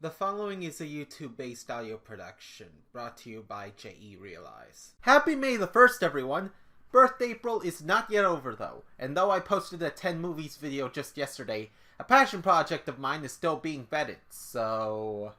The following is a YouTube-based audio production, brought to you by J.E. Realize. Happy May the 1st, everyone! Birthdapril is not yet over, though, and though I posted a 10 movies video just yesterday, a passion project of mine is still being vetted, so...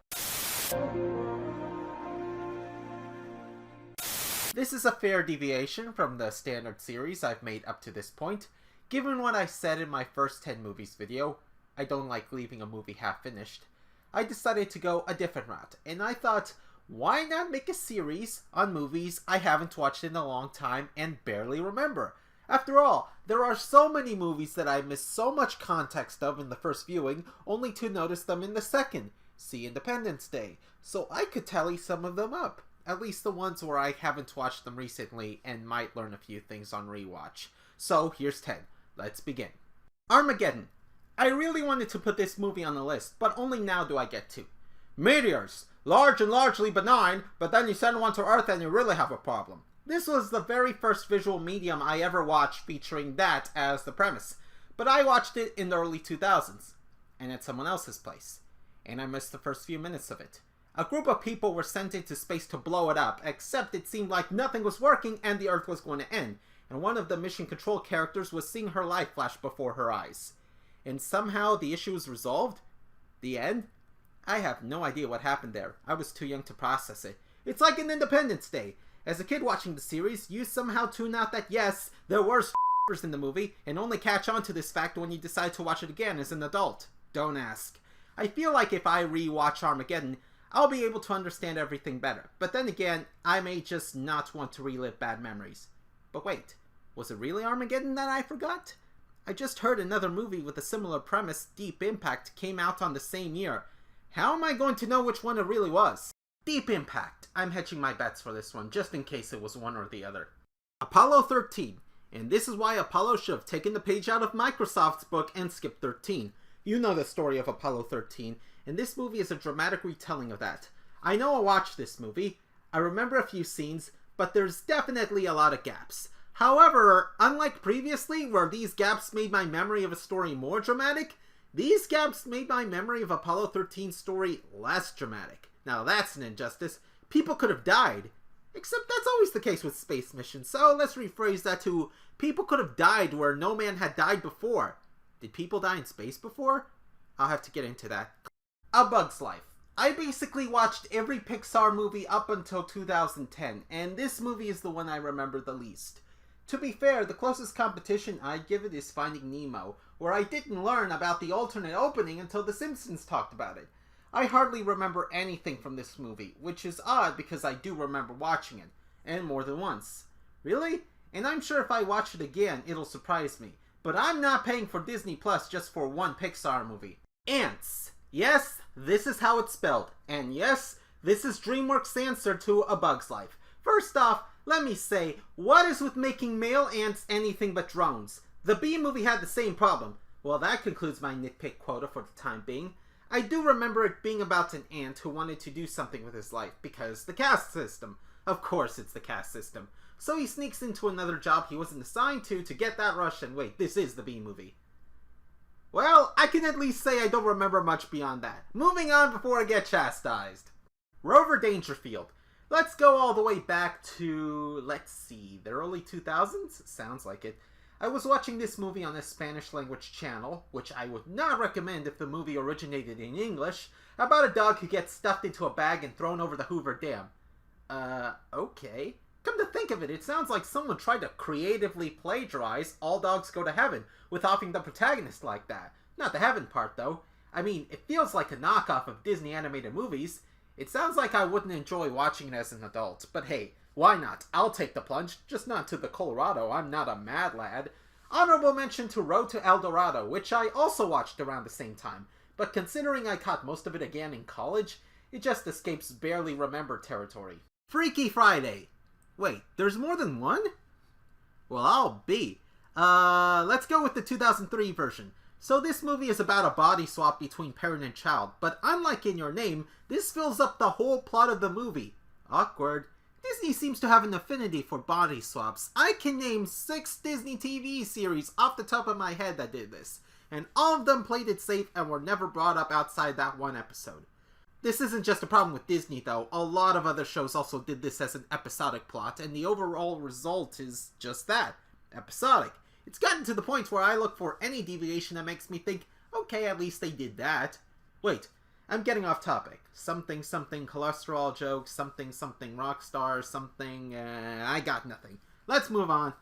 This is a fair deviation from the standard series I've made up to this point. Given what I said in my first 10 movies video, I don't like leaving a movie half-finished, I decided to go a different route, and I thought, why not make a series on movies I haven't watched in a long time and barely remember? After all, there are so many movies that I missed so much context of in the first viewing, only to notice them in the second. See Independence Day. So I could tally some of them up. At least the ones where I haven't watched them recently and might learn a few things on rewatch. So here's 10. Let's begin. Armageddon. I really wanted to put this movie on the list, but only now do I get to. Meteors. Large and largely benign, but then you send one to Earth and you really have a problem. This was the very first visual medium I ever watched featuring that as the premise. But I watched it in the early 2000s, and at someone else's place. And I missed the first few minutes of it. A group of people were sent into space to blow it up, except it seemed like nothing was working and the Earth was going to end. And one of the mission control characters was seeing her life flash before her eyes. And somehow the issue was resolved? The end? I have no idea what happened there. I was too young to process it. It's like an Independence Day. As a kid watching the series, you somehow tune out that yes, there were in the movie, and only catch on to this fact when you decide to watch it again as an adult. Don't ask. I feel like if I re-watch Armageddon, I'll be able to understand everything better. But then again, I may just not want to relive bad memories. But wait, was it really Armageddon that I forgot? I just heard another movie with a similar premise, Deep Impact, came out on the same year. How am I going to know which one it really was? Deep Impact. I'm hedging my bets for this one, just in case it was one or the other. Apollo 13. And this is why Apollo should have taken the page out of Microsoft's book and skipped 13. You know the story of Apollo 13, and this movie is a dramatic retelling of that. I know I watched this movie, I remember a few scenes, but there's definitely a lot of gaps. However, unlike previously, where these gaps made my memory of a story more dramatic, these gaps made my memory of Apollo 13's story less dramatic. Now that's an injustice. People could have died. Except that's always the case with space missions, so let's rephrase that to, people could have died where no man had died before. Did people die in space before? I'll have to get into that. A Bug's Life. I basically watched every Pixar movie up until 2010, and this movie is the one I remember the least. To be fair, the closest competition I'd give it is Finding Nemo, where I didn't learn about the alternate opening until The Simpsons talked about it. I hardly remember anything from this movie, which is odd because I do remember watching it, and more than once. Really? And I'm sure if I watch it again, it'll surprise me. But I'm not paying for Disney Plus just for one Pixar movie. Ants. Yes, this is how it's spelled. And yes, this is DreamWorks' answer to A Bug's Life. First off, let me say, what is with making male ants anything but drones? The Bee movie had the same problem. Well, that concludes my nitpick quota for the time being. I do remember it being about an ant who wanted to do something with his life, because the caste system. Of course it's the caste system. So he sneaks into another job he wasn't assigned to get that rush, and wait, this is the Bee movie. Well, I can at least say I don't remember much beyond that. Moving on before I get chastised. Rover Dangerfield. Let's go all the way back to, let's see, the early 2000s? Sounds like it. I was watching this movie on a Spanish language channel, which I would not recommend if the movie originated in English, about a dog who gets stuffed into a bag and thrown over the Hoover Dam. Okay. Come to think of it, it sounds like someone tried to creatively plagiarize All Dogs Go to Heaven with offing the protagonist like that. Not the heaven part, though. I mean, it feels like a knockoff of Disney animated movies. It sounds like I wouldn't enjoy watching it as an adult, but hey, why not? I'll take the plunge, just not to the Colorado, I'm not a mad lad. Honorable mention to Road to El Dorado, which I also watched around the same time, but considering I caught most of it again in college, it just escapes barely remembered territory. Freaky Friday. Wait, there's more than one? Well, I'll be. Let's go with the 2003 version. So this movie is about a body swap between parent and child, but unlike In Your Name, this fills up the whole plot of the movie. Awkward. Disney seems to have an affinity for body swaps. I can name 6 Disney TV series off the top of my head that did this, and all of them played it safe and were never brought up outside that one episode. This isn't just a problem with Disney, though. A lot of other shows also did this as an episodic plot, and the overall result is just that. Episodic. It's gotten to the point where I look for any deviation that makes me think, okay, at least they did that. Wait, I'm getting off topic. Something something cholesterol joke, something something rock star, something... I got nothing. Let's move on.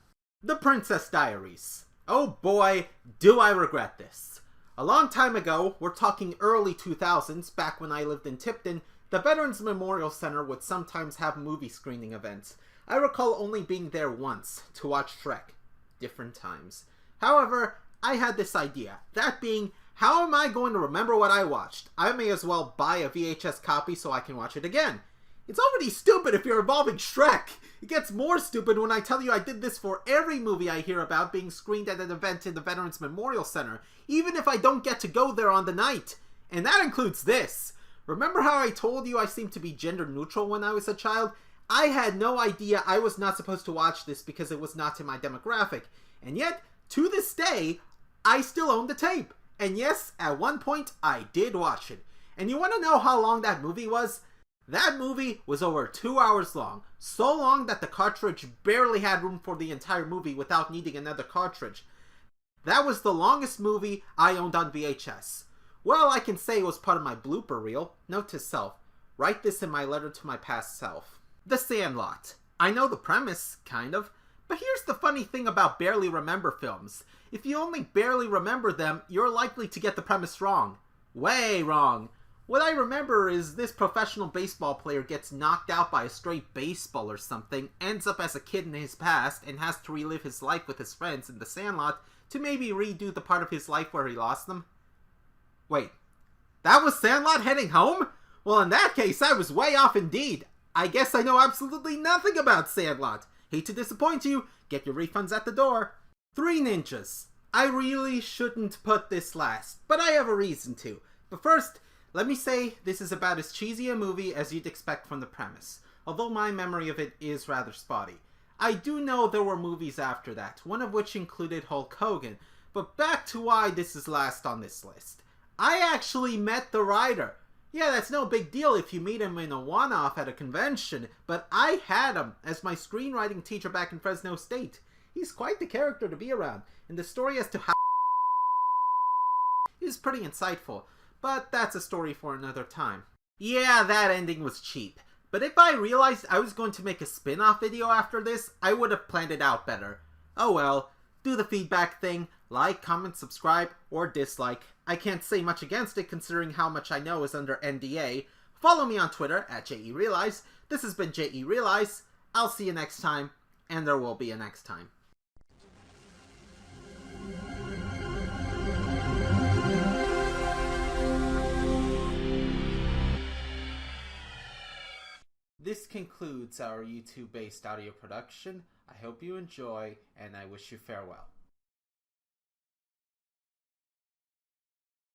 The Princess Diaries. Oh boy, do I regret this. A long time ago, we're talking early 2000s, back when I lived in Tipton, the Veterans Memorial Center would sometimes have movie screening events. I recall only being there once, to watch Shrek. Different times. However, I had this idea. That being, how am I going to remember what I watched? I may as well buy a VHS copy so I can watch it again. It's already stupid if you're involving Shrek. It gets more stupid when I tell you I did this for every movie I hear about being screened at an event in the Veterans Memorial Center, even if I don't get to go there on the night. And that includes this. Remember how I told you I seemed to be gender neutral when I was a child? I had no idea I was not supposed to watch this because it was not in my demographic. And yet, to this day, I still own the tape. And yes, at one point, I did watch it. And you want to know how long that movie was? That movie was over 2 hours long. So long that the cartridge barely had room for the entire movie without needing another cartridge. That was the longest movie I owned on VHS. Well, I can say it was part of my blooper reel. Note to self, write this in my letter to my past self. The Sandlot. I know the premise, kind of. But here's the funny thing about barely remember films. If you only barely remember them, you're likely to get the premise wrong. Way wrong. What I remember is this professional baseball player gets knocked out by a stray baseball or something, ends up as a kid in his past, and has to relive his life with his friends in the Sandlot to maybe redo the part of his life where he lost them. Wait, that was Sandlot heading home? Well, in that case, I was way off indeed. I guess I know absolutely nothing about Sandlot. Hate to disappoint you, get your refunds at the door. Three Ninjas. I really shouldn't put this last, but I have a reason to. But first, let me say this is about as cheesy a movie as you'd expect from the premise, although my memory of it is rather spotty. I do know there were movies after that, one of which included Hulk Hogan, but back to why this is last on this list. I actually met the writer. Yeah, that's no big deal if you meet him in a one-off at a convention, but I had him as my screenwriting teacher back in Fresno State. He's quite the character to be around, and the story as to how is pretty insightful. But that's a story for another time. Yeah, that ending was cheap. But if I realized I was going to make a spin-off video after this, I would have planned it out better. Oh well, do the feedback thing, like, comment, subscribe, or dislike. I can't say much against it considering how much I know is under NDA. Follow me on Twitter at JERealize. This has been JERealize. I'll see you next time, and there will be a next time. This concludes our YouTube-based audio production. I hope you enjoy, and I wish you farewell.